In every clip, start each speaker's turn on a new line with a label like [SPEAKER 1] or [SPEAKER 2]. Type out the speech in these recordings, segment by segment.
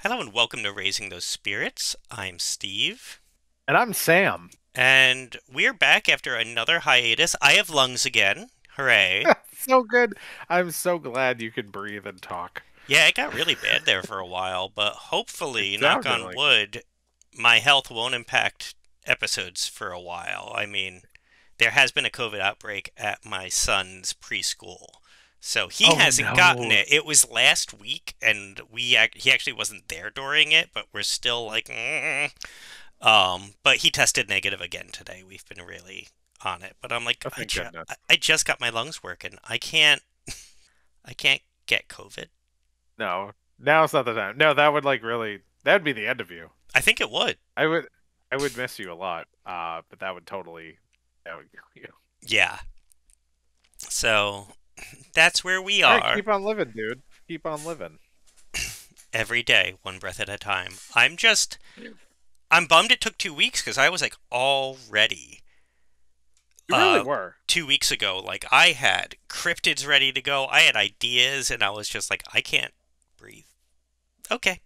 [SPEAKER 1] Hello and welcome to Raising Those Spirits. I'm Steve,
[SPEAKER 2] And I'm Sam.
[SPEAKER 1] and we're back after another hiatus. I have lungs again. Hooray.
[SPEAKER 2] So good. I'm so glad you can breathe and talk.
[SPEAKER 1] Yeah, it got really bad there for a while, but
[SPEAKER 2] It
[SPEAKER 1] hopefully, knock
[SPEAKER 2] sounded
[SPEAKER 1] on
[SPEAKER 2] like it.
[SPEAKER 1] wood, my health won't impact episodes for a while. I mean, there has been a COVID outbreak at my son's preschool. So he
[SPEAKER 2] Oh
[SPEAKER 1] hasn't gotten
[SPEAKER 2] no.
[SPEAKER 1] it. It was last week, and he actually wasn't there during it, but we're still like, but he tested negative again today. We've been really on it. But I'm like,
[SPEAKER 2] Oh, thank goodness.
[SPEAKER 1] I just got my lungs working. I can't get COVID.
[SPEAKER 2] No. Now's not the time. No, that would like really that'd be the end of you.
[SPEAKER 1] I think it would.
[SPEAKER 2] I would I would miss you a lot. But that would kill you.
[SPEAKER 1] Yeah. So that's where we
[SPEAKER 2] All right,
[SPEAKER 1] are
[SPEAKER 2] keep on living, dude. Keep on living.
[SPEAKER 1] every day, one breath at a time. I'm bummed it took 2 weeks because I was like all ready.
[SPEAKER 2] You really
[SPEAKER 1] Uh,
[SPEAKER 2] were.
[SPEAKER 1] 2 weeks ago, like I had cryptids ready to go. I had ideas, and I was just like, I can't breathe. Okay.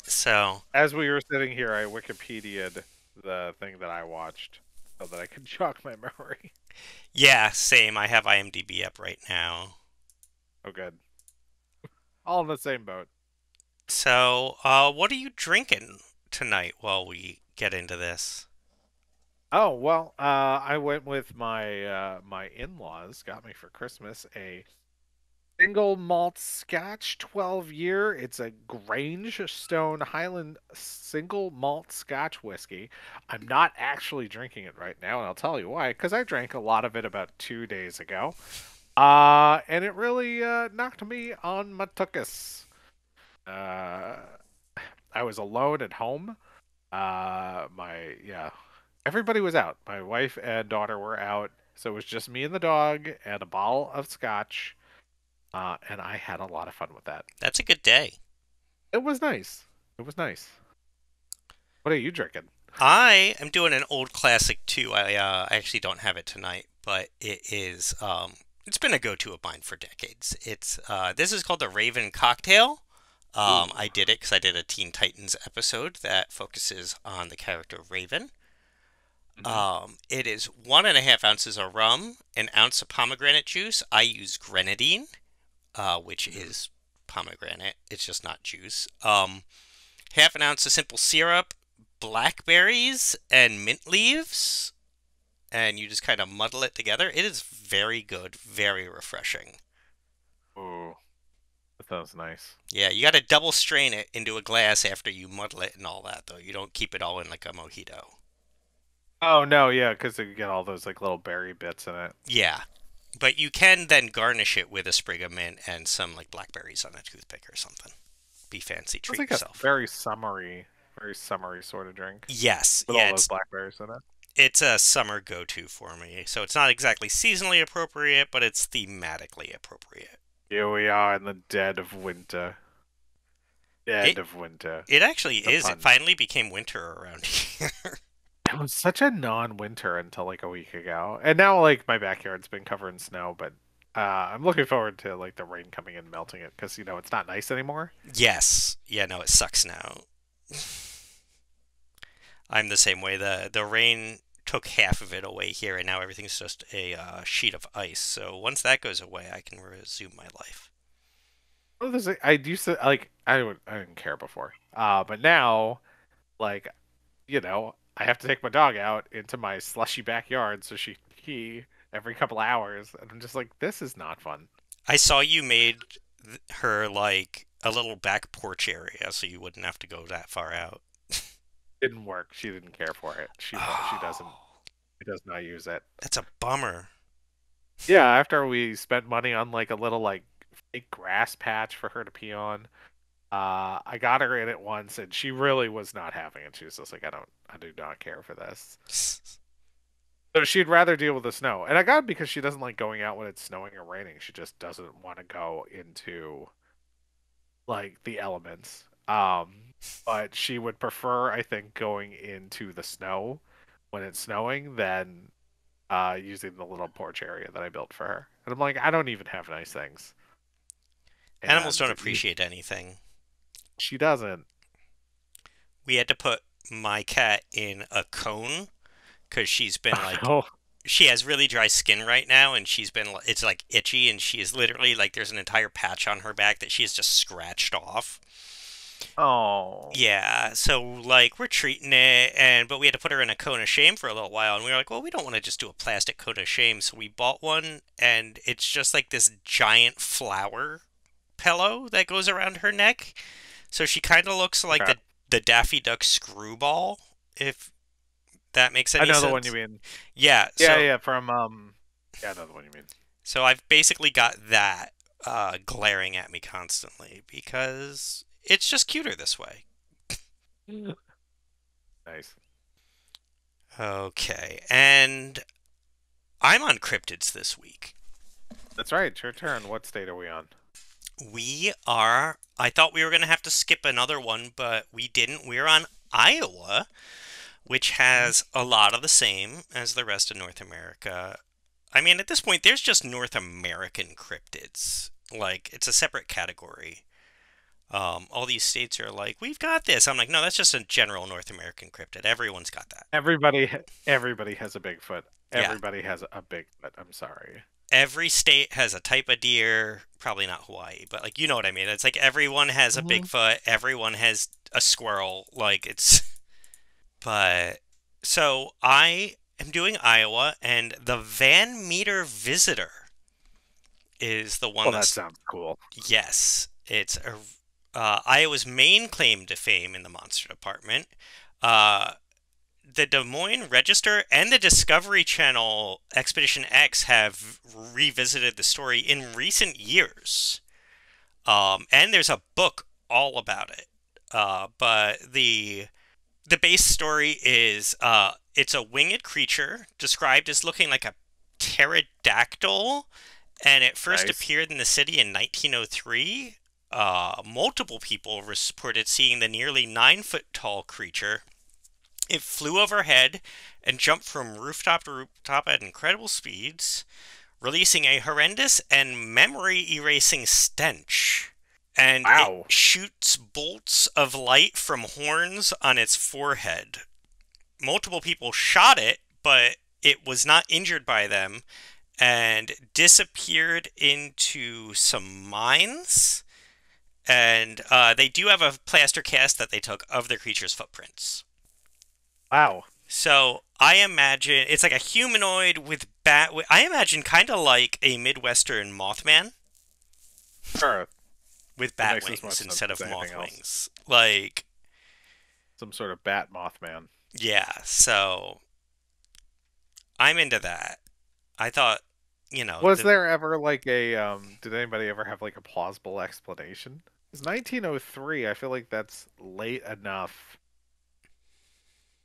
[SPEAKER 1] So
[SPEAKER 2] As we were sitting here, I Wikipedia'd the thing that I watched so that I could jog my memory.
[SPEAKER 1] yeah, same. I have IMDb up right now.
[SPEAKER 2] Oh good. All in the same boat.
[SPEAKER 1] So, what are you drinking tonight while we get into this?
[SPEAKER 2] Oh well, I went with my in-laws got me for Christmas a single malt Scotch 12 year. It's a Grange Stone Highland single malt Scotch whiskey. I'm not actually drinking it right now, and I'll tell you why. Because I drank a lot of it about 2 days ago, and it really knocked me on my tuchus. Uh, I was alone at home. My yeah, everybody was out. My wife and daughter were out, so it was just me and the dog and a bottle of scotch. And I had a lot of fun with that.
[SPEAKER 1] That's a good day.
[SPEAKER 2] It was nice. It was nice. What are you drinking?
[SPEAKER 1] I am doing an old classic too. I actually don't have it tonight, but it's been a go-to of mine for decades. This is called the Raven Cocktail.
[SPEAKER 2] Ooh.
[SPEAKER 1] I did it because I did a Teen Titans episode that focuses on the character Raven.
[SPEAKER 2] Hmm.
[SPEAKER 1] It is 1.5 ounces of rum, an ounce of pomegranate juice. I use grenadine, which
[SPEAKER 2] Hmm.
[SPEAKER 1] is pomegranate. It's just not juice. Half an ounce of simple syrup, blackberries, and mint leaves, and you just kind of muddle it together. It is very good, very refreshing.
[SPEAKER 2] Ooh, that sounds nice.
[SPEAKER 1] Yeah, you got to double strain it into a glass after you muddle it and all that, though. You don't keep it all in like a mojito.
[SPEAKER 2] Oh no, yeah, because you get all those like little berry bits in it.
[SPEAKER 1] Yeah, but you can then garnish it with a sprig of mint and some like blackberries on a toothpick or something. Be fancy,
[SPEAKER 2] It's
[SPEAKER 1] treat
[SPEAKER 2] like a
[SPEAKER 1] yourself.
[SPEAKER 2] very summery sort of drink
[SPEAKER 1] Yes,
[SPEAKER 2] with
[SPEAKER 1] yeah,
[SPEAKER 2] all those blackberries in it.
[SPEAKER 1] it's a summer go-to for me. So it's not exactly seasonally appropriate, but it's thematically appropriate.
[SPEAKER 2] Here we are in the dead of winter.
[SPEAKER 1] It
[SPEAKER 2] Dead of winter.
[SPEAKER 1] it actually
[SPEAKER 2] The
[SPEAKER 1] is. It
[SPEAKER 2] pun.
[SPEAKER 1] finally became winter around here.
[SPEAKER 2] It was such a non-winter until like a week ago, and now like my backyard's been covered in snow. But I'm looking forward to like the rain coming and melting it because it's not nice anymore.
[SPEAKER 1] Yes. Yeah, no, it sucks now. I'm the same way. The rain took half of it away here, and now everything's just a sheet of ice. So once that goes away, I can resume my life.
[SPEAKER 2] Well, I used to like I didn't care before, but now like I have to take my dog out into my slushy backyard so she can pee every couple hours, and I'm just like, this is not fun.
[SPEAKER 1] I saw you made her like a little back porch area, so you wouldn't have to go that far out.
[SPEAKER 2] Didn't work. She didn't care for it. She doesn't.
[SPEAKER 1] Oh,
[SPEAKER 2] She does not use it.
[SPEAKER 1] that's a bummer.
[SPEAKER 2] Yeah, after we spent money on like a little like fake grass patch for her to pee on, I got her in it once and she really was not having it. She was just like, I do not care for this. So she'd rather deal with the snow. And I got it because she doesn't like going out when it's snowing or raining. She just doesn't want to go into like the elements. But she would prefer, I think, going into the snow when it's snowing than using the little porch area that I built for her. And I'm like, I don't even have nice things.
[SPEAKER 1] Animals
[SPEAKER 2] And
[SPEAKER 1] don't appreciate anything.
[SPEAKER 2] She doesn't.
[SPEAKER 1] We had to put my cat in a cone because she's been like
[SPEAKER 2] Oh,
[SPEAKER 1] she has really dry skin right now, and it's like itchy, and she is literally like there's an entire patch on her back that she has just scratched off.
[SPEAKER 2] oh,
[SPEAKER 1] Yeah, so like we're treating it, and but we had to put her in a cone of shame for a little while, and we were like, well, we don't want to just do a plastic cone of shame, so we bought one, and it's just like this giant flower pillow that goes around her neck, so she kind of looks like
[SPEAKER 2] okay.
[SPEAKER 1] the Daffy Duck screwball, if that makes
[SPEAKER 2] I
[SPEAKER 1] any
[SPEAKER 2] know the one you
[SPEAKER 1] sense.
[SPEAKER 2] mean.
[SPEAKER 1] Yeah,
[SPEAKER 2] Yeah,
[SPEAKER 1] so
[SPEAKER 2] yeah, from yeah, I know the one you mean.
[SPEAKER 1] I've basically got that glaring at me constantly because it's just cuter this way.
[SPEAKER 2] Nice.
[SPEAKER 1] Okay, and I'm on cryptids this week.
[SPEAKER 2] That's right. It's your turn. What state are we on?
[SPEAKER 1] We are. I thought we were going to have to skip another one, but we didn't. We're on Iowa, which
[SPEAKER 2] Mhm.
[SPEAKER 1] has a lot of the same as the rest of North America. I mean, at this point, there's just North American cryptids. Like, it's a separate category. All these states are like, we've got this. I'm like, no, that's just a general North American cryptid. Everyone's got that.
[SPEAKER 2] Everybody has a Bigfoot.
[SPEAKER 1] Yeah.
[SPEAKER 2] Everybody has a Bigfoot. I'm sorry.
[SPEAKER 1] Every state has a type of deer. Probably not Hawaii, but like, you know what I mean. It's like everyone has a
[SPEAKER 2] Hmm.
[SPEAKER 1] Bigfoot. Everyone has a squirrel. Like, it's. But. So I am doing Iowa, and the Van Meter Visitor is the one
[SPEAKER 2] Well, that
[SPEAKER 1] that's.
[SPEAKER 2] sounds cool.
[SPEAKER 1] Yes. Iowa's main claim to fame in the monster department. Uh, the Des Moines Register and the Discovery Channel Expedition X have revisited the story in recent years. And there's a book all about it. But the base story is it's a winged creature described as looking like a pterodactyl, and it first
[SPEAKER 2] Nice.
[SPEAKER 1] appeared in the city in 1903. Multiple people reported seeing the nearly 9 foot tall creature. It flew overhead and jumped from rooftop to rooftop at incredible speeds, releasing a horrendous and memory erasing stench. And it
[SPEAKER 2] Wow.
[SPEAKER 1] shoots bolts of light from horns on its forehead. Multiple people shot it, but it was not injured by them and disappeared into some mines. And they do have a plaster cast that they took of the creature's footprints.
[SPEAKER 2] Wow.
[SPEAKER 1] So I imagine it's like a humanoid with bat. I imagine kind of like a Midwestern Mothman
[SPEAKER 2] Sure.
[SPEAKER 1] with
[SPEAKER 2] That
[SPEAKER 1] bat
[SPEAKER 2] makes as
[SPEAKER 1] wings
[SPEAKER 2] much sense
[SPEAKER 1] instead
[SPEAKER 2] as
[SPEAKER 1] of
[SPEAKER 2] anything
[SPEAKER 1] moth
[SPEAKER 2] else.
[SPEAKER 1] wings. Like,
[SPEAKER 2] Some sort of bat Mothman.
[SPEAKER 1] yeah. So I'm into that. I thought,
[SPEAKER 2] Was there ever like a did anybody ever have like a plausible explanation? It's 1903. I feel like that's late enough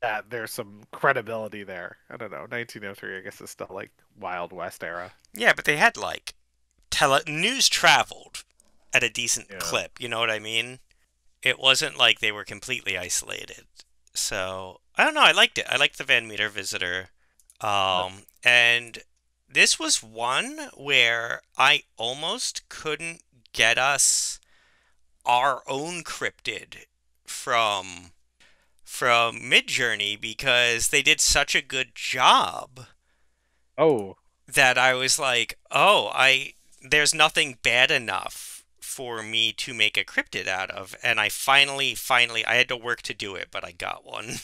[SPEAKER 2] that there's some credibility there. I don't know. 1903, I guess, is still like Wild West era.
[SPEAKER 1] yeah, but they had like news traveled at a decent
[SPEAKER 2] Yeah.
[SPEAKER 1] clip. You know what I mean? It wasn't like they were completely isolated. So I don't know. I liked it. I liked the Van Meter Visitor. And this was one where I almost couldn't get us our own cryptid from Midjourney because they did such a good job
[SPEAKER 2] Oh,
[SPEAKER 1] that I was like, "Oh, I there's nothing bad enough for me to make a cryptid out of." And I finally I had to work to do it, but I got one.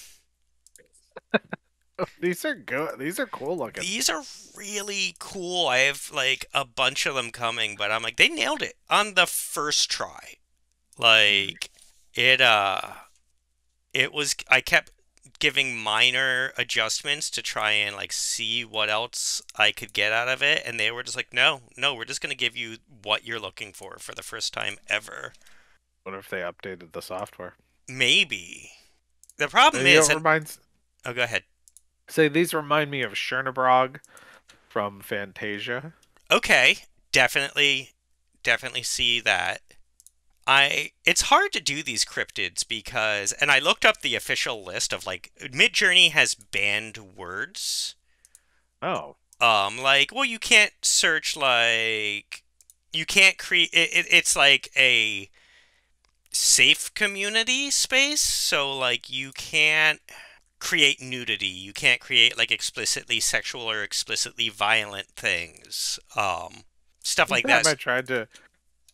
[SPEAKER 2] these are good. These are cool looking.
[SPEAKER 1] These are really cool. I have like a bunch of them coming, but I'm like they nailed it on the first try.
[SPEAKER 2] Mm.
[SPEAKER 1] Like it it was I kept giving minor adjustments to try and like see what else I could get out of it, and they were just like, "No, no, we're just going to give you what you're looking for the first time ever."
[SPEAKER 2] Wonder if they updated the software.
[SPEAKER 1] Maybe. The problem
[SPEAKER 2] You know,
[SPEAKER 1] is
[SPEAKER 2] it
[SPEAKER 1] and
[SPEAKER 2] reminds.
[SPEAKER 1] oh, go ahead.
[SPEAKER 2] Say these remind me of Chernabrog from Fantasia.
[SPEAKER 1] Okay, definitely see that. I it's hard to do these cryptids because and I looked up the official list of like Midjourney has banned words.
[SPEAKER 2] Oh,
[SPEAKER 1] Like well you can't search like you can't create it's like a safe community space. So like you can't create nudity. You can't create like explicitly sexual or explicitly violent things. Stuff
[SPEAKER 2] One
[SPEAKER 1] like
[SPEAKER 2] time
[SPEAKER 1] that.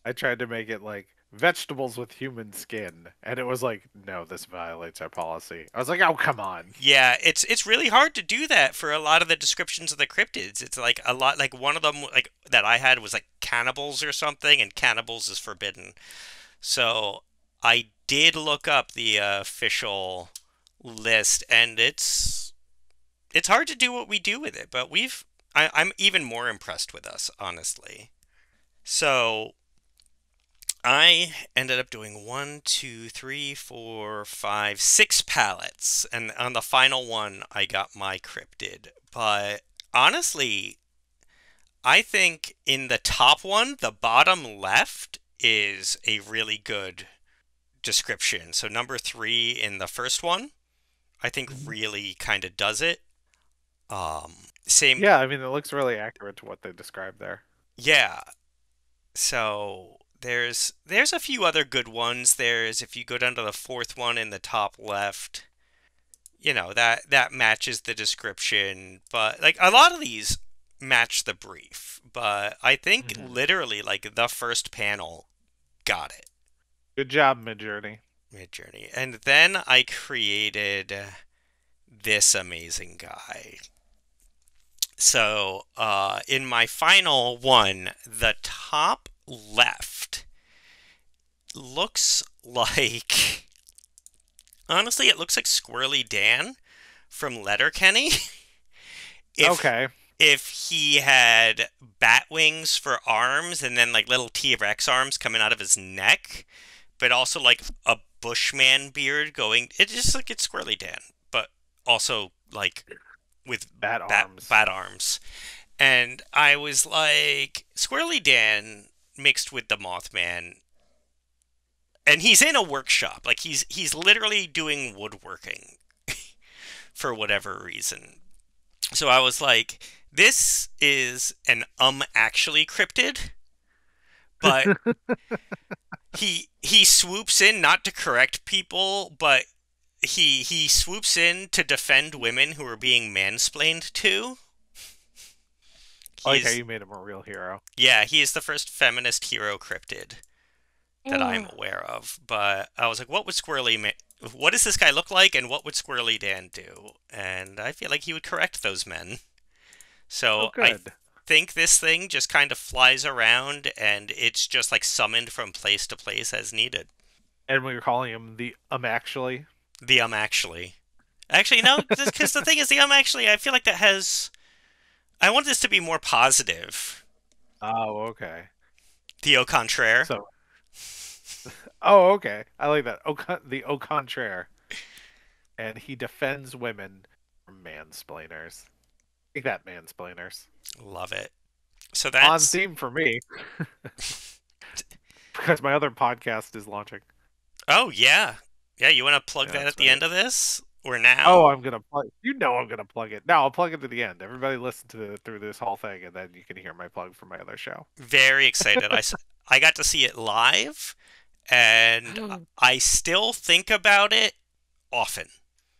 [SPEAKER 2] I tried to make it like vegetables with human skin, and it was like, no, this violates our policy. I was like, oh, come on.
[SPEAKER 1] Yeah, it's really hard to do that for a lot of the descriptions of the cryptids. It's like a lot like one of them like that I had was like cannibals or something, and cannibals is forbidden. So I did look up the official list, and it's hard to do what we do with it, but I'm even more impressed with us, honestly. So I ended up doing one, two, three, four, five, six pallets, and on the final one, I got my cryptid. But honestly, I think in the top one, the bottom left is a really good description. So number three in the first one, I think
[SPEAKER 2] Mhm.
[SPEAKER 1] really kind of does it. Um, same,
[SPEAKER 2] Yeah, I mean, it looks really accurate to what they described there.
[SPEAKER 1] yeah. So there's a few other good ones. There's if you go down to the fourth one in the top left, that matches the description, but like a lot of these match the brief. But I think
[SPEAKER 2] Mhm.
[SPEAKER 1] literally like the first panel got it.
[SPEAKER 2] Good job, Midjourney.
[SPEAKER 1] Midjourney. And then I created this amazing guy. So, in my final one, the top left looks like, honestly, it looks like Squirrely Dan from Letterkenny. if
[SPEAKER 2] Okay.
[SPEAKER 1] if he had bat wings for arms and then like little T-Rex arms coming out of his neck, but also like a Bushman beard going. It just like it's Squirrely Dan, but also like with
[SPEAKER 2] Bat arms.
[SPEAKER 1] bat arms. And I was like, Squirrely Dan mixed with the Mothman, and he's in a workshop. Like he's literally doing woodworking for whatever reason. So I was like, this is an actually cryptid, but he swoops in not to correct people, but he swoops in to defend women who are being mansplained to.
[SPEAKER 2] I like how
[SPEAKER 1] He's
[SPEAKER 2] you made him a real hero.
[SPEAKER 1] Yeah, he is the first feminist hero cryptid that I'm
[SPEAKER 2] Mm.
[SPEAKER 1] aware of. But I was like, what does this guy look like, and what would Squirrely Dan do? And I feel like he would correct those men.
[SPEAKER 2] Oh,
[SPEAKER 1] So I
[SPEAKER 2] good.
[SPEAKER 1] think this thing just kind of flies around, and it's just like summoned from place to place as needed.
[SPEAKER 2] And we were calling him the actually.
[SPEAKER 1] The actually no, because the thing is the actually I feel like that has I want this to be more positive.
[SPEAKER 2] Oh, okay.
[SPEAKER 1] The au contraire.
[SPEAKER 2] So, oh, okay. I like that. The au contraire. And he defends women from mansplainers. Take that, mansplainers.
[SPEAKER 1] Love it. So
[SPEAKER 2] On
[SPEAKER 1] that's
[SPEAKER 2] theme for me, because my other podcast is launching.
[SPEAKER 1] Oh yeah. Yeah, you want to plug
[SPEAKER 2] Yeah,
[SPEAKER 1] that
[SPEAKER 2] that's
[SPEAKER 1] at the
[SPEAKER 2] right.
[SPEAKER 1] end of this or
[SPEAKER 2] Oh,
[SPEAKER 1] now?
[SPEAKER 2] I'm gonna plug. You know, I'm gonna plug it. No, I'll plug it to the end. Everybody listen through this whole thing, and then you can hear my plug for my other show.
[SPEAKER 1] Very excited. I got to see it live and I still think about it often.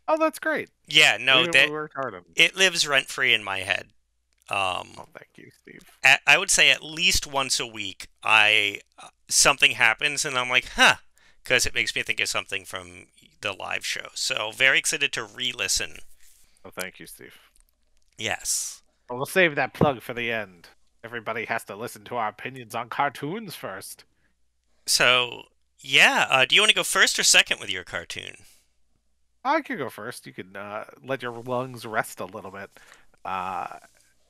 [SPEAKER 2] Oh, that's great.
[SPEAKER 1] Yeah, no,
[SPEAKER 2] We
[SPEAKER 1] that
[SPEAKER 2] worked hard on it.
[SPEAKER 1] it lives rent free in my head. Um
[SPEAKER 2] Oh, thank you, Steve.
[SPEAKER 1] I would say at least once a week I something happens and I'm like, "Huh," because it makes me think of something from the live show. So, very excited to re-listen.
[SPEAKER 2] Oh, thank you, Steve.
[SPEAKER 1] Yes.
[SPEAKER 2] Well, we'll save that plug for the end. Everybody has to listen to our opinions on cartoons first.
[SPEAKER 1] So, yeah, do you want to go first or second with your cartoon?
[SPEAKER 2] I could go first. You can let your lungs rest a little bit, uh,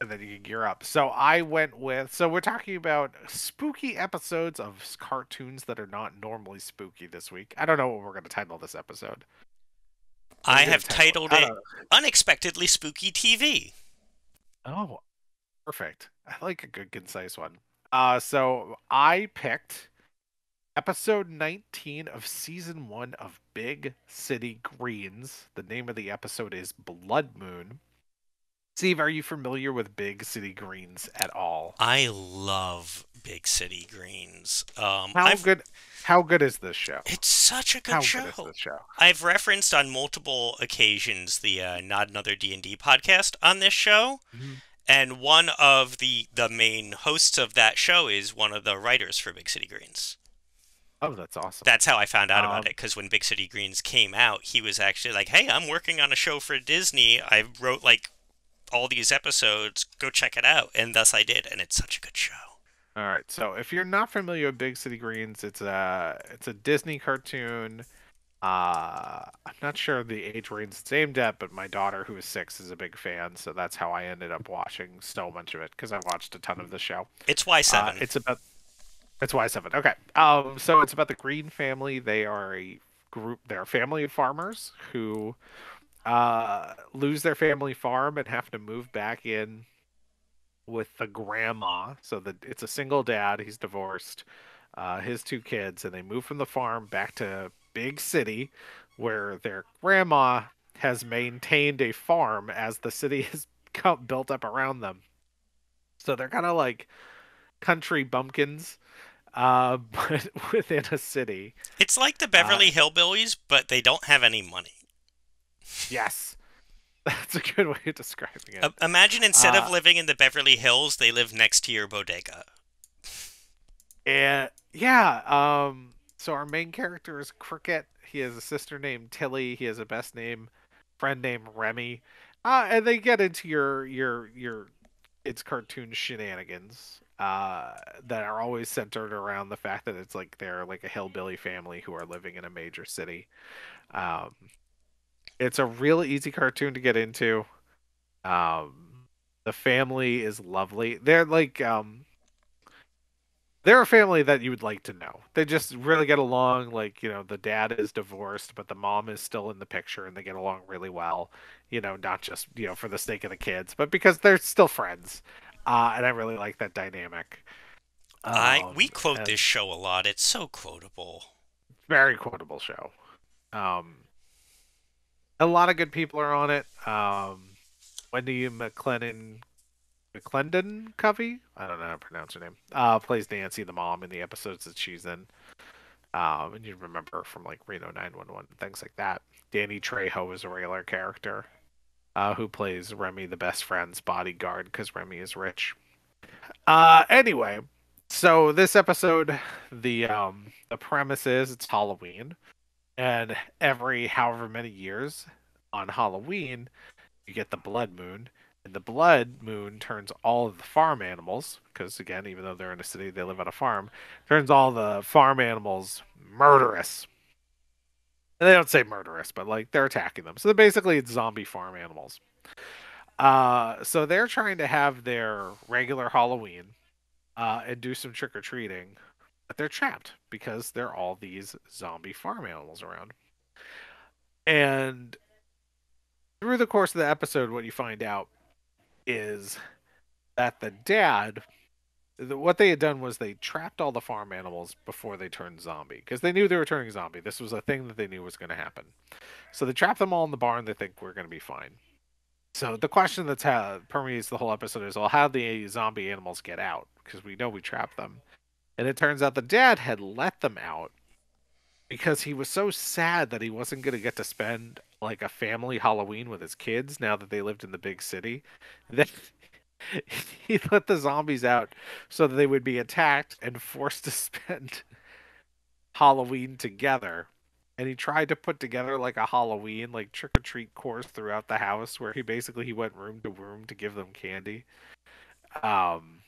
[SPEAKER 2] and then you can gear up. So I went with. So we're talking about spooky episodes of cartoons that are not normally spooky this week. I don't know what we're going to title this episode. What are
[SPEAKER 1] I
[SPEAKER 2] we going
[SPEAKER 1] have
[SPEAKER 2] to title it?
[SPEAKER 1] titled
[SPEAKER 2] I
[SPEAKER 1] it
[SPEAKER 2] don't know.
[SPEAKER 1] Unexpectedly Spooky TV.
[SPEAKER 2] Oh, perfect. I like a good concise one. So I picked episode 19 of season 1 of Big City Greens. The name of the episode is Blood Moon. Steve, are you familiar with Big City Greens at all?
[SPEAKER 1] I love Big City Greens.
[SPEAKER 2] How good? How good is this show?
[SPEAKER 1] It's such a good
[SPEAKER 2] How good is
[SPEAKER 1] show.
[SPEAKER 2] this show?
[SPEAKER 1] I've referenced on multiple occasions the Not Another D&D podcast on this show,
[SPEAKER 2] Mhm.
[SPEAKER 1] and one of the main hosts of that show is one of the writers for Big City Greens.
[SPEAKER 2] Oh, that's awesome.
[SPEAKER 1] That's how I found out about
[SPEAKER 2] Um,
[SPEAKER 1] it, because when Big City Greens came out, he was actually like, "Hey, I'm working on a show for Disney. I wrote like all these episodes. Go check it out." And thus I did, and it's such a good show.
[SPEAKER 2] all right. So if you're not familiar with Big City Greens, it's a Disney cartoon. I'm not sure the age range it's aimed at, but my daughter, who is 6, is a big fan, so that's how I ended up watching so much of it because I watched a ton of the show.
[SPEAKER 1] It's Y7.
[SPEAKER 2] It's about It's Y7. Okay. So it's about the Green family. They are a group. They're a family of farmers who lose their family farm and have to move back in with the grandma. So that it's a single dad. He's divorced. His 2 kids, and they move from the farm back to big city, where their grandma has maintained a farm as the city has built up around them. So they're kind of like country bumpkins, but within a city.
[SPEAKER 1] It's like the
[SPEAKER 2] Uh,
[SPEAKER 1] Beverly Hillbillies, but they don't have any money.
[SPEAKER 2] yes, that's a good way of describing it.
[SPEAKER 1] Imagine instead of
[SPEAKER 2] Uh,
[SPEAKER 1] living in the Beverly Hills, they live next to your bodega.
[SPEAKER 2] and yeah, so our main character is Cricket. He has a sister named Tilly. He has a best name friend named Remy. And they get into your it's cartoon shenanigans that are always centered around the fact that it's like they're like a hillbilly family who are living in a major city. Um, it's a really easy cartoon to get into. The family is lovely. They're a family that you would like to know. They just really get along. Like, the dad is divorced, but the mom is still in the picture and they get along really well. Not just, for the sake of the kids, but because they're still friends. And I really like that dynamic.
[SPEAKER 1] We quote
[SPEAKER 2] And
[SPEAKER 1] this show a lot. It's so quotable.
[SPEAKER 2] very quotable show. Um, a lot of good people are on it. Wendy McClendon Covey, I don't know how to pronounce her name, plays Nancy, the mom, in the episodes that she's in. And you remember her from like Reno 911 and things like that. Danny Trejo is a regular character who plays Remy, the best friend's bodyguard, because Remy is rich. Anyway, so this episode, the premise is it's Halloween, and every however many years on Halloween, you get the blood moon, and the blood moon turns all of the farm animals, because again, even though they're in a city, they live on a farm, turns all the farm animals murderous. And they don't say murderous, but like they're attacking them. So basically, it's zombie farm animals. So they're trying to have their regular Halloween and do some trick or treating, but they're trapped because there are all these zombie farm animals around. And through the course of the episode, what you find out is that the dad, what they had done was they trapped all the farm animals before they turned zombie because they knew they were turning zombie. This was a thing that they knew was going to happen. So they trapped them all in the barn. They think we're going to be fine. So the question that's permeates the whole episode is, well, how did the zombie animals get out? Because we know we trapped them. And it turns out the dad had let them out because he was so sad that he wasn't going to get to spend like a family Halloween with his kids now that they lived in the big city. That he let the zombies out so that they would be attacked and forced to spend Halloween together. And he tried to put together like a Halloween like trick or treat course throughout the house where he went room to room to give them candy. Um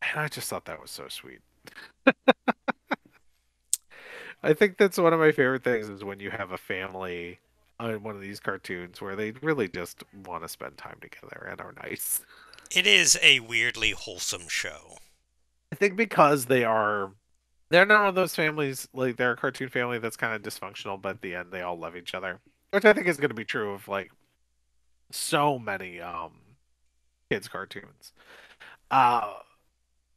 [SPEAKER 2] and I just thought that was so sweet. I think that's one of my favorite things is when you have a family on one of these cartoons where they really just want to spend time together and are nice.
[SPEAKER 1] It is a weirdly wholesome show.
[SPEAKER 2] I think because they're not one of those families like they're a cartoon family that's kind of dysfunctional, but at the end they all love each other, which I think is going to be true of like so many kids cartoons. Uh,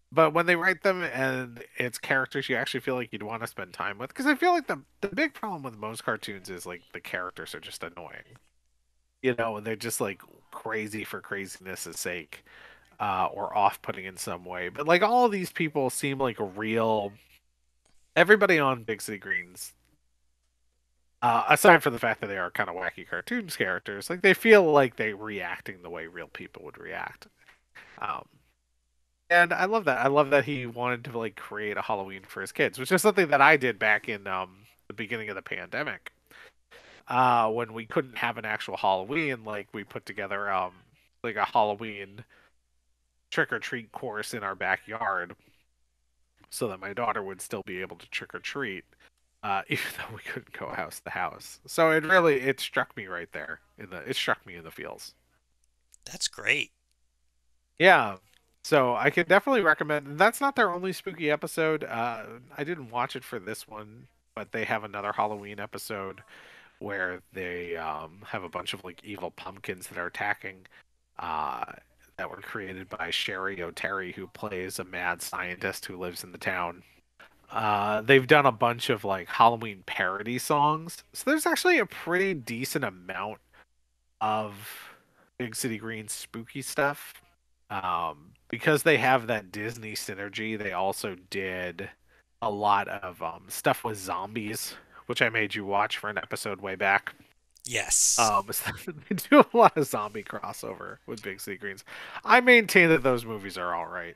[SPEAKER 2] but when they write them and it's characters you actually feel like you'd want to spend time with, because I feel like the big problem with most cartoons is like the characters are just annoying, and they're just like crazy for craziness' sake, or off-putting in some way. But like all of these people seem like real everybody on Big City Greens, aside from the fact that they are kind of wacky cartoons characters, like they feel like they reacting the way real people would react. Um, and I love that. I love that he wanted to like create a Halloween for his kids, which is something that I did back in the beginning of the pandemic. When we couldn't have an actual Halloween, like we put together like a Halloween trick or treat course in our backyard so that my daughter would still be able to trick or treat, even though we couldn't go house to house. So it struck me right there it struck me in the feels.
[SPEAKER 1] That's great.
[SPEAKER 2] Yeah. So I could definitely recommend. And that's not their only spooky episode. I didn't watch it for this one, but they have another Halloween episode where they have a bunch of like evil pumpkins that are attacking. Uh, that were created by Sherry O'Terry, who plays a mad scientist who lives in the town. They've done a bunch of like Halloween parody songs, so there's actually a pretty decent amount of Big City Green spooky stuff. Because they have that Disney synergy, they also did a lot of stuff with zombies, which I made you watch for an episode way back.
[SPEAKER 1] Yes.
[SPEAKER 2] They do a lot of zombie crossover with Big City Greens. I maintain that those movies are all right.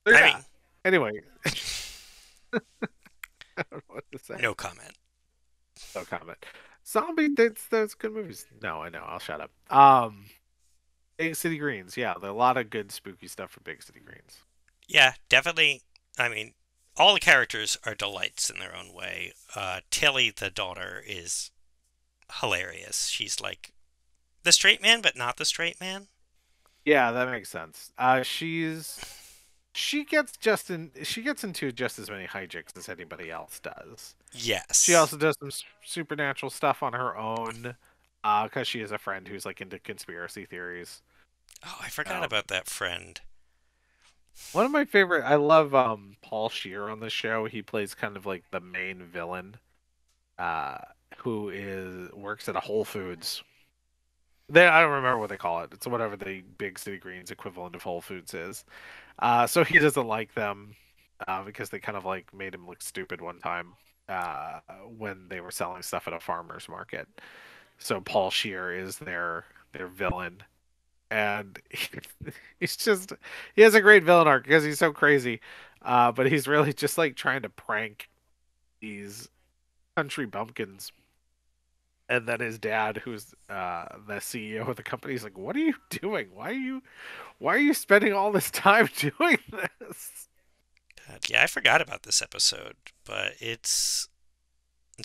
[SPEAKER 2] So
[SPEAKER 1] I
[SPEAKER 2] yeah.
[SPEAKER 1] mean,
[SPEAKER 2] Anyway, I don't know what to say.
[SPEAKER 1] no comment.
[SPEAKER 2] No comment. Zombie, that's good movies. No, I know. I'll shut up. Big City Greens. Yeah, there are a lot of good spooky stuff for Big City Greens.
[SPEAKER 1] Yeah, definitely. I mean, all the characters are delights in their own way. Tilly, the daughter, is hilarious. She's like the straight man, but not the straight man.
[SPEAKER 2] Yeah, that makes sense. She gets into just as many hijinks as anybody else does. She
[SPEAKER 1] Yes.
[SPEAKER 2] also does some supernatural stuff on her own, because she has a friend who's like into conspiracy theories.
[SPEAKER 1] Oh, I forgot
[SPEAKER 2] Um,
[SPEAKER 1] about that friend.
[SPEAKER 2] One of my favorite, I love Paul Shear on the show. He plays kind of like the main villain, uh, who is works at a Whole Foods. I don't remember what they call it. It's whatever the Big City Greens equivalent of Whole Foods is. So he doesn't like them, because they kind of like made him look stupid one time, uh, when they were selling stuff at a farmer's market. So Paul Shear is their villain, and he's just he has a great villain arc because he's so crazy, but he's really just like trying to prank these country bumpkins. And then his dad, who's the CEO of the company, is like, "What are you doing? Why are you spending all this time doing this?"
[SPEAKER 1] God, yeah, I forgot about this episode, but it's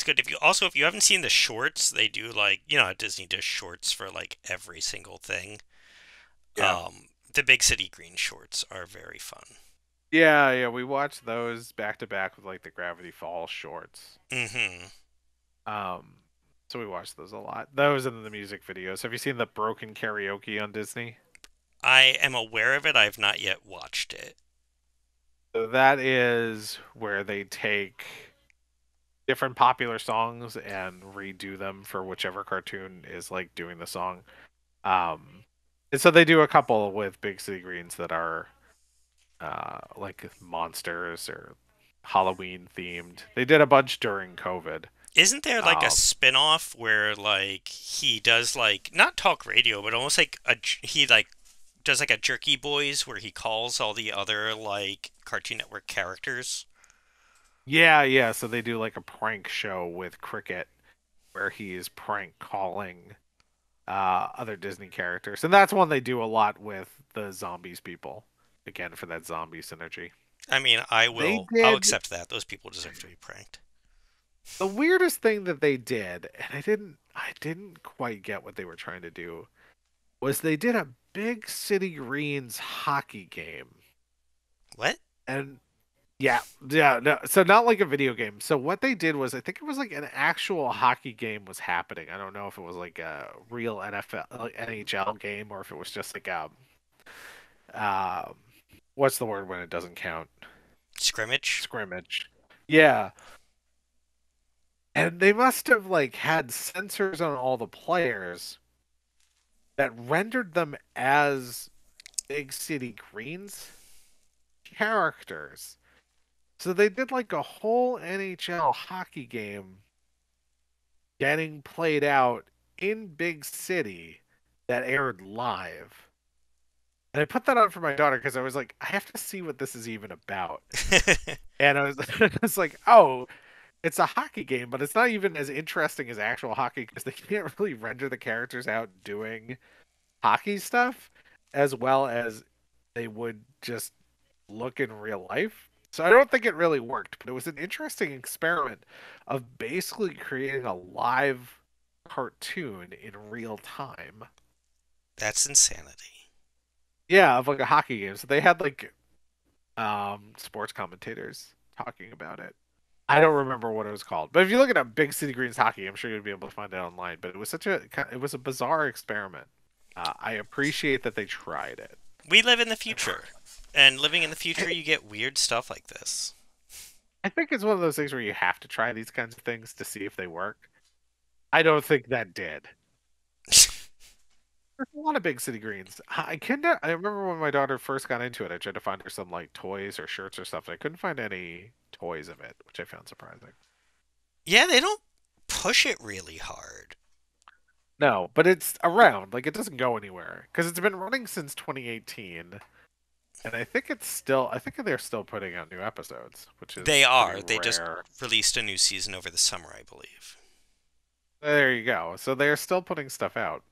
[SPEAKER 1] good. If you haven't seen the shorts, they do like Disney does shorts for like every single thing.
[SPEAKER 2] Yeah.
[SPEAKER 1] The Big City Green shorts are very fun.
[SPEAKER 2] Yeah, yeah, we watched those back to back with like the Gravity Falls shorts.
[SPEAKER 1] Mm-hmm.
[SPEAKER 2] Um, so we watched those a lot. Those and the music videos. Have you seen the Broken Karaoke on Disney?
[SPEAKER 1] I am aware of it. I have not yet watched it.
[SPEAKER 2] So that is where they take different popular songs and redo them for whichever cartoon is like doing the song. And so they do a couple with Big City Greens that are like monsters or Halloween themed. They did a bunch during COVID.
[SPEAKER 1] Isn't there like a
[SPEAKER 2] Um,
[SPEAKER 1] spin-off where like he does like not talk radio, but almost like he like does like a Jerky Boys where he calls all the other like Cartoon Network characters?
[SPEAKER 2] yeah, yeah. So they do like a prank show with Cricket where he is prank calling other Disney characters, and that's one they do a lot with the zombies people. Again, for that zombie synergy.
[SPEAKER 1] I mean,
[SPEAKER 2] They
[SPEAKER 1] I'll
[SPEAKER 2] did
[SPEAKER 1] accept that. Those people deserve to be pranked.
[SPEAKER 2] the weirdest thing that they did, and I didn't quite get what they were trying to do, was they did a Big City Greens hockey game.
[SPEAKER 1] What?
[SPEAKER 2] And yeah, yeah, no, so not like a video game. So what they did was, I think it was like an actual hockey game was happening. I don't know if it was like a real NFL, like NHL game, or if it was just like um, what's the word when it doesn't count?
[SPEAKER 1] Scrimmage?
[SPEAKER 2] Scrimmage. Yeah, and they must have like had sensors on all the players that rendered them as Big City Greens characters. So they did like a whole NHL hockey game getting played out in big city that aired live. And I put that on for my daughter because I was like, I have to see what this is even about. And I was, I was like, oh, it's a hockey game, but it's not even as interesting as actual hockey because they can't really render the characters out doing hockey stuff as well as they would just look in real life. So I don't think it really worked, but it was an interesting experiment of basically creating a live cartoon in real time.
[SPEAKER 1] That's insanity.
[SPEAKER 2] Yeah, of like a hockey game. So they had like sports commentators talking about it. I don't remember what it was called, but if you look at a Big City Greens hockey, I'm sure you'll be able to find it online. But it was a bizarre experiment. I appreciate that they tried it.
[SPEAKER 1] We live in the future, and living in the future, you get weird stuff like this.
[SPEAKER 2] I think it's one of those things where you have to try these kinds of things to see if they work. I don't think that did. There's a lot of Big City Greens. I remember when my daughter first got into it, I tried to find her some like toys or shirts or stuff, and I couldn't find any toys of it, which I found surprising.
[SPEAKER 1] Yeah, they don't push it really hard.
[SPEAKER 2] No, but it's around. Like it doesn't go anywhere because it's been running since 2018, and I think they're still putting out new episodes, which
[SPEAKER 1] They
[SPEAKER 2] is pretty
[SPEAKER 1] are. They just
[SPEAKER 2] rare.
[SPEAKER 1] released a new season over the summer, I believe.
[SPEAKER 2] There you go. So they're still putting stuff out.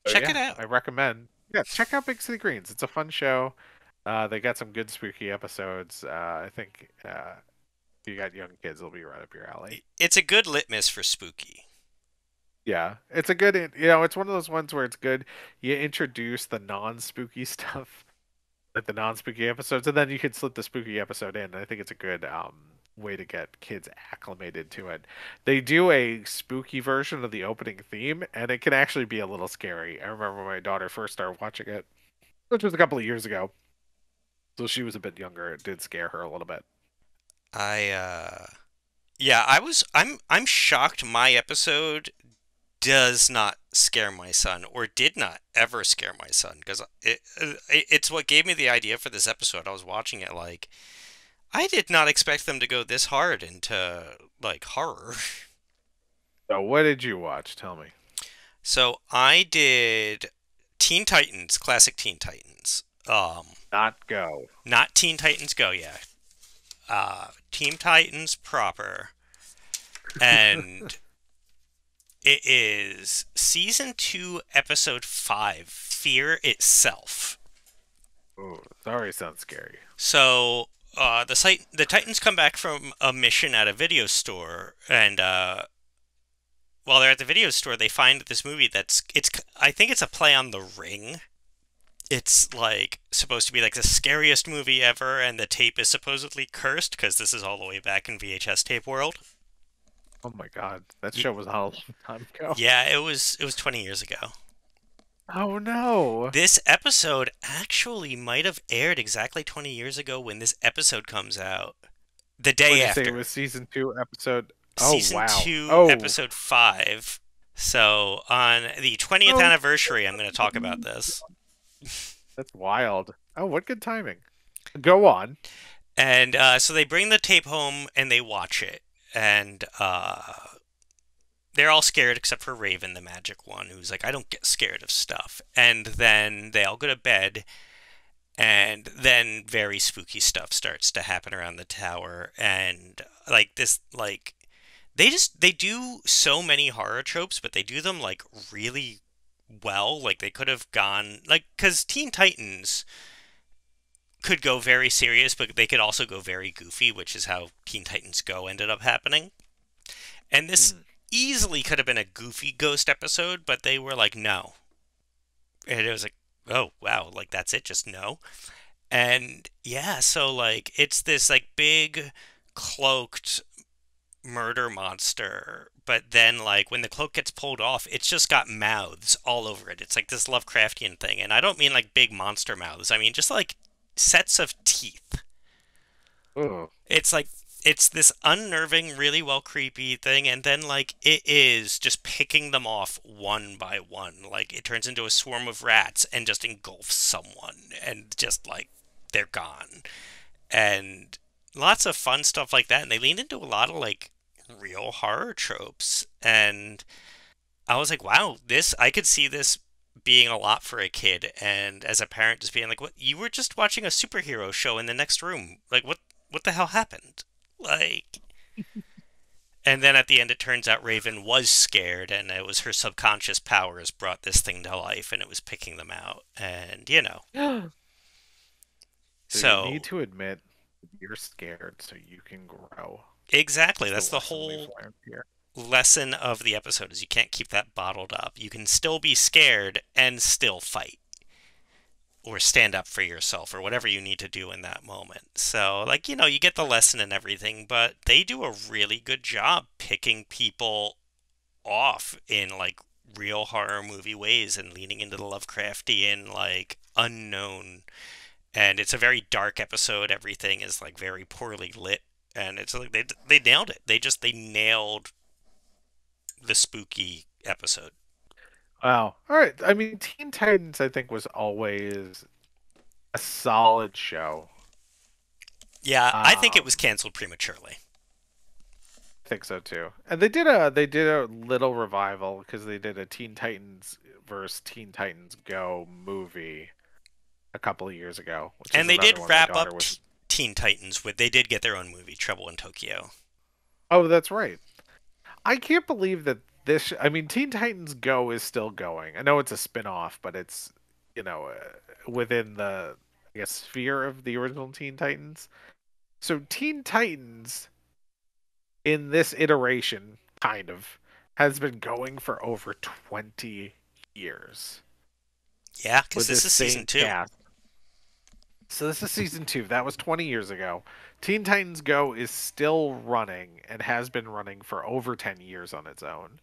[SPEAKER 2] So
[SPEAKER 1] Check it
[SPEAKER 2] yeah,
[SPEAKER 1] out.
[SPEAKER 2] I recommend. Yeah, check out Big City Greens. It's a fun show. They got some good spooky episodes. I think if you got young kids, it'll be right up your alley.
[SPEAKER 1] It's a good litmus for spooky.
[SPEAKER 2] Yeah, it's a good. It's one of those ones where it's good. You introduce the non-spooky stuff, like the non-spooky episodes, and then you can slip the spooky episode in. I think it's a good way to get kids acclimated to it. They do a spooky version of the opening theme, and it can actually be a little scary. I remember when my daughter first started watching it, which was a couple of years ago. So she was a bit younger. It did scare her a little bit.
[SPEAKER 1] I yeah, I'm shocked my episode does not scare my son or did not ever scare my son because it's what gave me the idea for this episode. I was watching it like I did not expect them to go this hard into like horror.
[SPEAKER 2] So what did you watch? Tell me.
[SPEAKER 1] So I did Teen Titans, classic Teen Titans.
[SPEAKER 2] Not go.
[SPEAKER 1] Not Teen Titans Go, yeah. Teen Titans proper. And it is season 2, episode 5, Fear Itself.
[SPEAKER 2] Oh, sorry, sounds scary.
[SPEAKER 1] So, the Titans come back from a mission at a video store, and while they're at the video store, they find this movie I think it's a play on The Ring. It's like supposed to be like the scariest movie ever, and the tape is supposedly cursed because this is all the way back in VHS tape world.
[SPEAKER 2] Oh my God, that
[SPEAKER 1] Y-
[SPEAKER 2] show was a long time ago.
[SPEAKER 1] yeah, it was 20 years ago.
[SPEAKER 2] Oh no.
[SPEAKER 1] This episode actually might have aired exactly 20 years ago when this episode comes out. The
[SPEAKER 2] Would
[SPEAKER 1] day
[SPEAKER 2] you say it
[SPEAKER 1] after.
[SPEAKER 2] was season two, episode? Oh
[SPEAKER 1] Season
[SPEAKER 2] wow.
[SPEAKER 1] 2,
[SPEAKER 2] Oh.
[SPEAKER 1] episode 5. So, on the 20th
[SPEAKER 2] Oh,
[SPEAKER 1] anniversary, I'm going to talk about this.
[SPEAKER 2] that's wild. Oh, what good timing. Go on.
[SPEAKER 1] And so they bring the tape home and they watch it. And they're all scared except for Raven, the magic one, who's like, I don't get scared of stuff. And then they all go to bed. And then very spooky stuff starts to happen around the tower. And like this, like, they do so many horror tropes, but they do them like really well. Like they could have gone like because Teen Titans could go very serious, but they could also go very goofy, which is how Teen Titans Go ended up happening. And this
[SPEAKER 2] Hmm.
[SPEAKER 1] easily could have been a goofy ghost episode, but they were like, no. And it was like, oh wow, like that's it, just no. And yeah, so like it's this like big cloaked murder monster, but then like when the cloak gets pulled off, it's just got mouths all over it. It's like this Lovecraftian thing, and I don't mean like big monster mouths. I mean just like sets of teeth.
[SPEAKER 2] Oh.
[SPEAKER 1] It's like it's this unnerving, really well creepy thing, and then like it is just picking them off one by one. Like it turns into a swarm of rats and just engulfs someone, and just like they're gone. And lots of fun stuff like that, and they leaned into a lot of like real horror tropes. And I was like, wow, this I could see this being a lot for a kid, and as a parent, just being like, "What? You were just watching a superhero show in the next room? Like, what? What the hell happened?" Like, and then at the end, it turns out Raven was scared, and it was her subconscious powers brought this thing to life, and it was picking them out, and
[SPEAKER 2] So you need
[SPEAKER 1] so
[SPEAKER 2] to admit you're scared so you can grow.
[SPEAKER 1] exactly,
[SPEAKER 2] That's the
[SPEAKER 1] that's the
[SPEAKER 2] lesson we've
[SPEAKER 1] whole
[SPEAKER 2] learned here.
[SPEAKER 1] lesson of the episode is you can't keep that bottled up. You can still be scared and still fight or stand up for yourself or whatever you need to do in that moment. So, like, you get the lesson and everything, but they do a really good job picking people off in like real horror movie ways and leaning into the Lovecraftian, like, unknown. And it's a very dark episode. Everything is like very poorly lit, and it's like they nailed it. They nailed the spooky episode.
[SPEAKER 2] Wow. All right. I mean, Teen Titans, I think, was always a solid show.
[SPEAKER 1] Yeah, I think it was
[SPEAKER 2] Um,
[SPEAKER 1] canceled prematurely.
[SPEAKER 2] I think so too. And they did a little revival because they did a Teen Titans versus Teen Titans Go movie a couple of years ago, which is
[SPEAKER 1] And they
[SPEAKER 2] another
[SPEAKER 1] did
[SPEAKER 2] one my
[SPEAKER 1] wrap
[SPEAKER 2] daughter
[SPEAKER 1] up
[SPEAKER 2] was.
[SPEAKER 1] Teen Titans with they did get their own movie, Trouble in Tokyo.
[SPEAKER 2] Oh, that's right. I can't believe that I mean, Teen Titans Go is still going. I know it's a spin-off, but it's, within the, I guess, sphere of the original Teen Titans. So Teen Titans in this iteration, kind of, has been going for over 20 years
[SPEAKER 1] Yeah, because
[SPEAKER 2] with
[SPEAKER 1] this
[SPEAKER 2] this
[SPEAKER 1] is season
[SPEAKER 2] same
[SPEAKER 1] two.
[SPEAKER 2] cast. So this is season 2. That was 20 years ago. Teen Titans Go is still running and has been running for over 10 years on its own.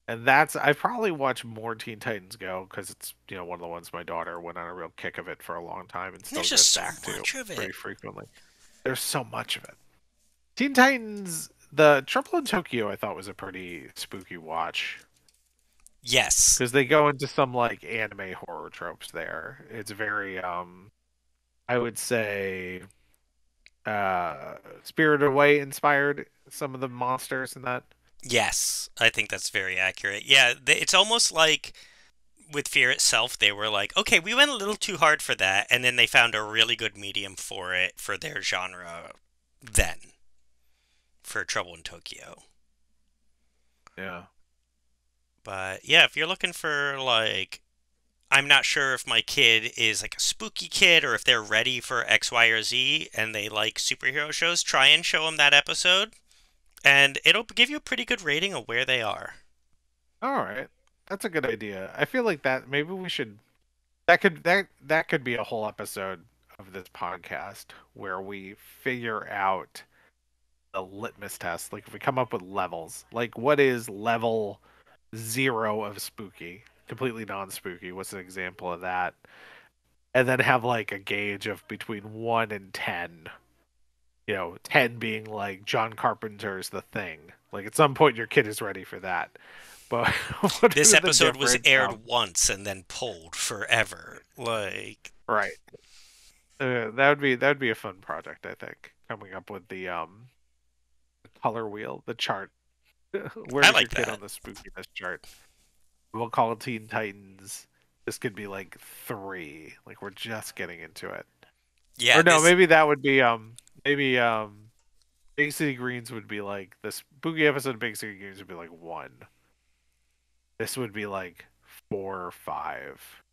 [SPEAKER 2] And I probably watched more Teen Titans Go because it's, one of the ones my daughter went on a real kick of it for a long time and still
[SPEAKER 1] There's
[SPEAKER 2] goes
[SPEAKER 1] just so
[SPEAKER 2] back to
[SPEAKER 1] much of it.
[SPEAKER 2] pretty frequently. There's so much of it. Teen Titans, the Trouble in Tokyo, I thought was a pretty spooky watch
[SPEAKER 1] Yes.
[SPEAKER 2] because they go into some like anime horror tropes there. It's very, I would say, Spirited Away inspired some of the monsters in that.
[SPEAKER 1] Yes, I think that's very accurate. Yeah, it's almost like with Fear itself, they were like, okay, we went a little too hard for that, and then they found a really good medium for it for their genre then, for Trouble in Tokyo.
[SPEAKER 2] Yeah.
[SPEAKER 1] But yeah, if you're looking for like I'm not sure if my kid is like a spooky kid or if they're ready for X, Y, or Z and they like superhero shows, try and show them that episode, and it'll give you a pretty good rating of where they are.
[SPEAKER 2] All right. That's a good idea. I feel like that maybe we should that could be a whole episode of this podcast where we figure out the litmus test. Like if we come up with levels, like what is level 0 of spooky, completely non-spooky? What's an example of that? And then have like a gauge of between 1 and 10. 10 being like John Carpenter's The Thing. Like at some point your kid is ready for that. But what
[SPEAKER 1] This
[SPEAKER 2] are the
[SPEAKER 1] episode was
[SPEAKER 2] different
[SPEAKER 1] aired once and then pulled forever. Like,
[SPEAKER 2] right. That would be a fun project, I think. Coming up with the color wheel, the chart. Where
[SPEAKER 1] I
[SPEAKER 2] is your
[SPEAKER 1] like
[SPEAKER 2] kid
[SPEAKER 1] that.
[SPEAKER 2] on the spookiness chart? We'll call it Teen Titans. This could be like 3. Like we're just getting into it.
[SPEAKER 1] Yeah,
[SPEAKER 2] Or no,
[SPEAKER 1] this
[SPEAKER 2] maybe that would be maybe Big City Greens would be like the spooky episode of Big City Greens would be like 1. This would be like 4 or 5.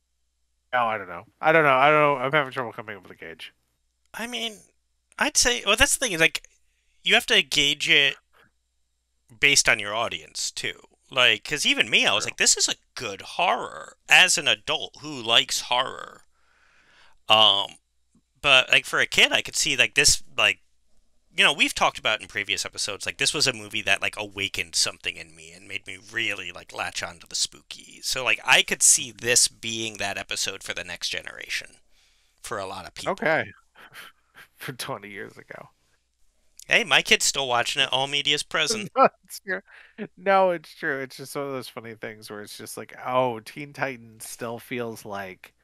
[SPEAKER 2] Oh, I don't know. I don't know. I'm having trouble coming up with a gauge.
[SPEAKER 1] I mean, I'd say well that's the thing is like you have to gauge it based on your audience too. Like, because even me, I was
[SPEAKER 2] True.
[SPEAKER 1] like, this is a good horror as an adult who likes horror. Um, but like for a kid, I could see like this, like we've talked about in previous episodes, like this was a movie that like awakened something in me and made me really like latch onto the spooky. So like I could see this being that episode for the next generation for a lot of people.
[SPEAKER 2] Okay. For 20 years ago.
[SPEAKER 1] Hey, my kid's still watching it. All media's present.
[SPEAKER 2] No, it's true. No, it's true. It's just one of those funny things where it's just like, oh, Teen Titans still feels like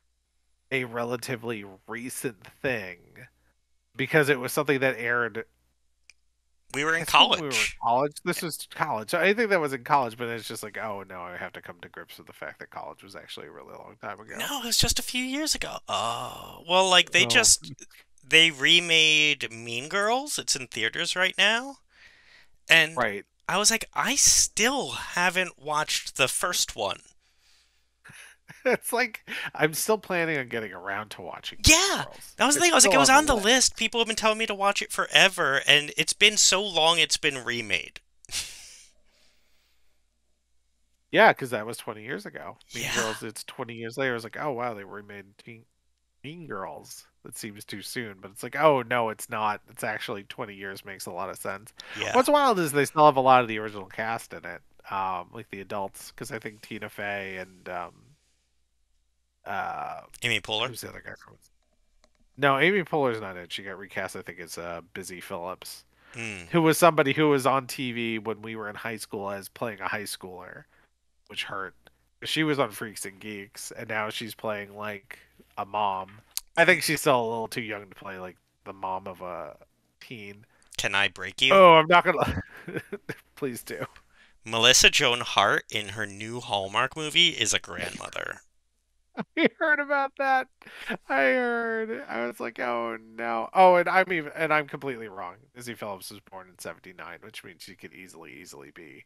[SPEAKER 2] a relatively recent thing, because it was something that aired.
[SPEAKER 1] We
[SPEAKER 2] I
[SPEAKER 1] were in
[SPEAKER 2] guess when we were in
[SPEAKER 1] college.
[SPEAKER 2] college, this was college. So I think that was in college, but it's just like, oh no, I have to come to grips with the fact that college was actually a really long time ago.
[SPEAKER 1] No, it was just a few years ago. Oh, well, like
[SPEAKER 2] Oh,
[SPEAKER 1] they remade Mean Girls. It's in theaters right now. And
[SPEAKER 2] right.
[SPEAKER 1] I was like, I still haven't watched the first one.
[SPEAKER 2] It's like I'm still planning on getting around to watching Mean
[SPEAKER 1] Yeah,
[SPEAKER 2] Girls.
[SPEAKER 1] that was the
[SPEAKER 2] It's
[SPEAKER 1] thing. I was like,
[SPEAKER 2] still
[SPEAKER 1] it was
[SPEAKER 2] on the
[SPEAKER 1] on the
[SPEAKER 2] list.
[SPEAKER 1] list. People have been telling me to watch it forever, and it's been so long it's been remade.
[SPEAKER 2] Yeah, because that was 20 years ago. Mean
[SPEAKER 1] Yeah,
[SPEAKER 2] Girls, it's 20 years later. It's like, oh wow, they remade Mean Girls. That seems too soon, but it's like, oh no, it's not. It's actually 20 years makes a lot of sense.
[SPEAKER 1] yeah.
[SPEAKER 2] What's wild is they still have a lot of the original cast in it, like the adults, because I think Tina Fey and uh,
[SPEAKER 1] Amy Poehler.
[SPEAKER 2] who's the other guy from? No, Amy Poehler's not in it. She got recast. I think it's Busy Phillips,
[SPEAKER 1] Hmm.
[SPEAKER 2] who was somebody who was on TV when we were in high school as playing a high schooler, which hurt. She was on Freaks and Geeks, and now she's playing like a mom. I think she's still a little too young to play like the mom of a teen.
[SPEAKER 1] Can I break you?
[SPEAKER 2] Oh, I'm not gonna. Please do.
[SPEAKER 1] Melissa Joan Hart in her new Hallmark movie is a grandmother.
[SPEAKER 2] I heard about that. I heard. I was like, oh no. Oh, and I'm completely wrong. Izzy Phillips was born in '79, which means she could easily be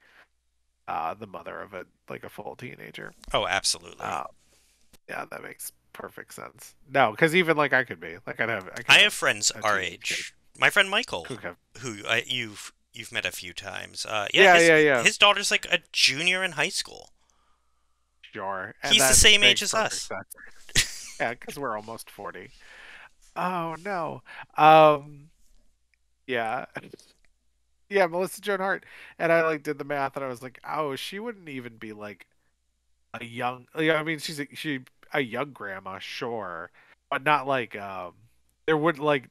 [SPEAKER 2] the mother of a full teenager.
[SPEAKER 1] Oh, absolutely.
[SPEAKER 2] Uh, yeah, that makes perfect sense. No, because even like I could be like I could
[SPEAKER 1] I
[SPEAKER 2] have
[SPEAKER 1] have friends
[SPEAKER 2] a
[SPEAKER 1] our
[SPEAKER 2] teenage kid
[SPEAKER 1] age. My friend Michael,
[SPEAKER 2] who have.
[SPEAKER 1] who you've met a few times. Yeah,
[SPEAKER 2] Yeah, yeah, yeah.
[SPEAKER 1] his daughter's like a junior in high school.
[SPEAKER 2] Sure, and
[SPEAKER 1] He's the
[SPEAKER 2] that
[SPEAKER 1] same age
[SPEAKER 2] makes
[SPEAKER 1] as
[SPEAKER 2] perfect
[SPEAKER 1] us.
[SPEAKER 2] sense. Yeah, because we're almost 40. Oh no. Um, yeah. Yeah, Melissa Joan Hart. And I like did the math and I was like, oh, she wouldn't even be like a young I mean she a young grandma, sure. But not like there would like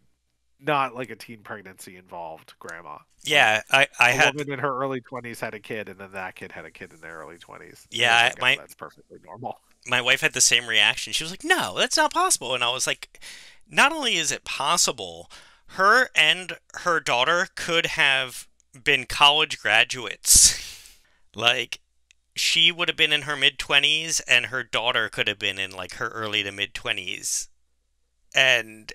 [SPEAKER 2] not like a teen pregnancy involved grandma. Like
[SPEAKER 1] Yeah, I
[SPEAKER 2] a
[SPEAKER 1] had
[SPEAKER 2] woman in her early 20s had a kid and then that kid had a kid in their early 20s. And it's
[SPEAKER 1] yeah
[SPEAKER 2] like, oh,
[SPEAKER 1] my
[SPEAKER 2] that's perfectly normal.
[SPEAKER 1] my wife had the same reaction. She was like, "No, that's not possible." And I was like, "Not only is it possible, her and her daughter could have been college graduates. Like she would have been in her mid 20s and her daughter could have been in like her early to mid 20s. And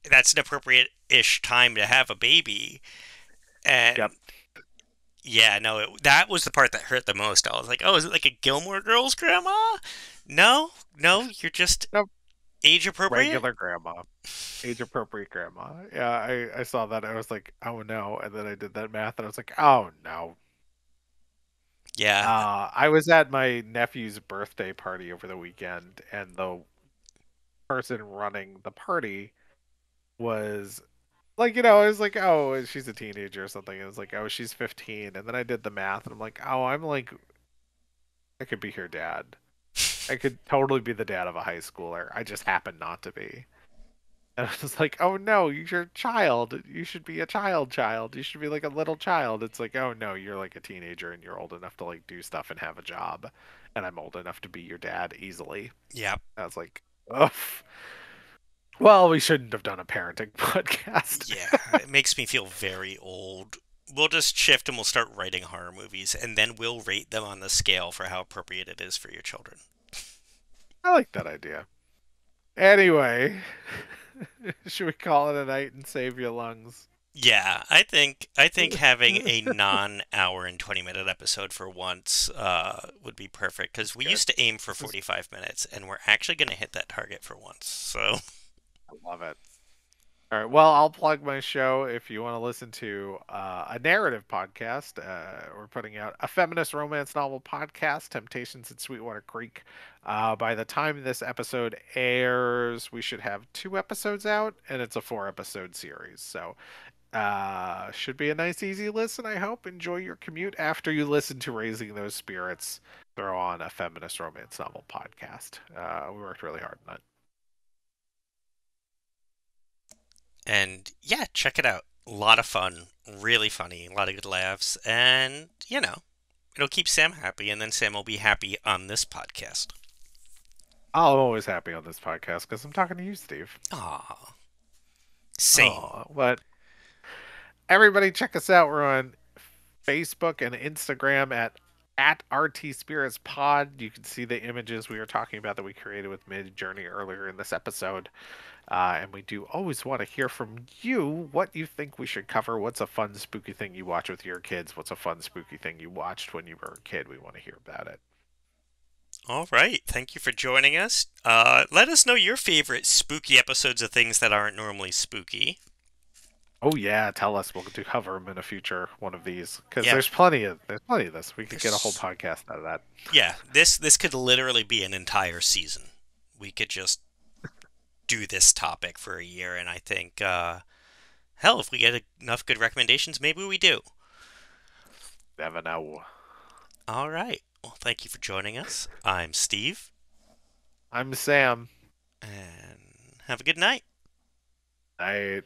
[SPEAKER 1] that's an appropriate-ish time to have a baby.
[SPEAKER 2] Yep.
[SPEAKER 1] And yeah, no, that was the part that hurt the most. I was like, "Oh, is it like a Gilmore Girls grandma?" No, no, you're just
[SPEAKER 2] Nope.
[SPEAKER 1] age appropriate.
[SPEAKER 2] Regular grandma. Age appropriate grandma. Yeah, I saw that. I was like, oh no. And then I did that math and I was like, oh no.
[SPEAKER 1] Yeah,
[SPEAKER 2] I was at my nephew's birthday party over the weekend, and the person running the party was like, I was like, oh, she's a teenager or something. It was like, oh, she's 15. And then I did the math, and I'm like, oh, I could be her dad. I could totally be the dad of a high schooler. I just happen not to be. And I was like, oh no, you're a child. You should be a child. You should be like a little child. It's like, oh no, you're like a teenager and you're old enough to like do stuff and have a job. And I'm old enough to be your dad easily.
[SPEAKER 1] yeah,
[SPEAKER 2] I was like, ugh. Well, we shouldn't have done a parenting podcast.
[SPEAKER 1] yeah. It makes me feel very old. We'll just shift and we'll start writing horror movies, and then we'll rate them on the scale for how appropriate it is for your children.
[SPEAKER 2] I like that idea. Anyway, should we call it a night and save your lungs?
[SPEAKER 1] Yeah, I think having a non-hour and 20-minute episode for once would be perfect because we
[SPEAKER 2] Good.
[SPEAKER 1] used to aim for
[SPEAKER 2] This is
[SPEAKER 1] 45 minutes and we're actually going to hit that target for once. So,
[SPEAKER 2] I love it. All right. Well, I'll plug my show if you want to listen to a narrative podcast. We're putting out a feminist romance novel podcast, Temptations in Sweetwater Creek. By the time this episode airs, we should have 2 episodes out, and it's a 4 episode series. So, should be a nice, easy listen, I hope. Enjoy your commute after you listen to Raising Those Spirits. Throw on a feminist romance novel podcast. We worked really hard on that.
[SPEAKER 1] and yeah, check it out. A lot of fun, really funny, a lot of good laughs, and it'll keep Sam happy, and then Sam will be happy on this podcast.
[SPEAKER 2] I'm always happy on this podcast because I'm talking to you, Steve.
[SPEAKER 1] Aw. Same.
[SPEAKER 2] Oh, but everybody check us out. We're on Facebook and Instagram at RTSpiritsPod. You can see the images we were talking about that we created with Mid Journey earlier in this episode. And we do always want to hear from you what you think we should cover. What's a fun, spooky thing you watch with your kids? What's a fun, spooky thing you watched when you were a kid? We want to hear about it.
[SPEAKER 1] All right. Thank you for joining us. Let us know your favorite spooky episodes of things that aren't normally spooky.
[SPEAKER 2] Oh yeah, tell us. We'll do cover them in a future one of these because
[SPEAKER 1] Yeah.
[SPEAKER 2] there's plenty of this. We could get a whole
[SPEAKER 1] There's,
[SPEAKER 2] podcast out of that.
[SPEAKER 1] yeah. This could literally be an entire season. We could just do this topic for a year, and I think, hell, if we get enough good recommendations, maybe we do.
[SPEAKER 2] Never know.
[SPEAKER 1] All right. Well, thank you for joining us. I'm Steve,
[SPEAKER 2] I'm Sam.
[SPEAKER 1] and have a good night.
[SPEAKER 2] I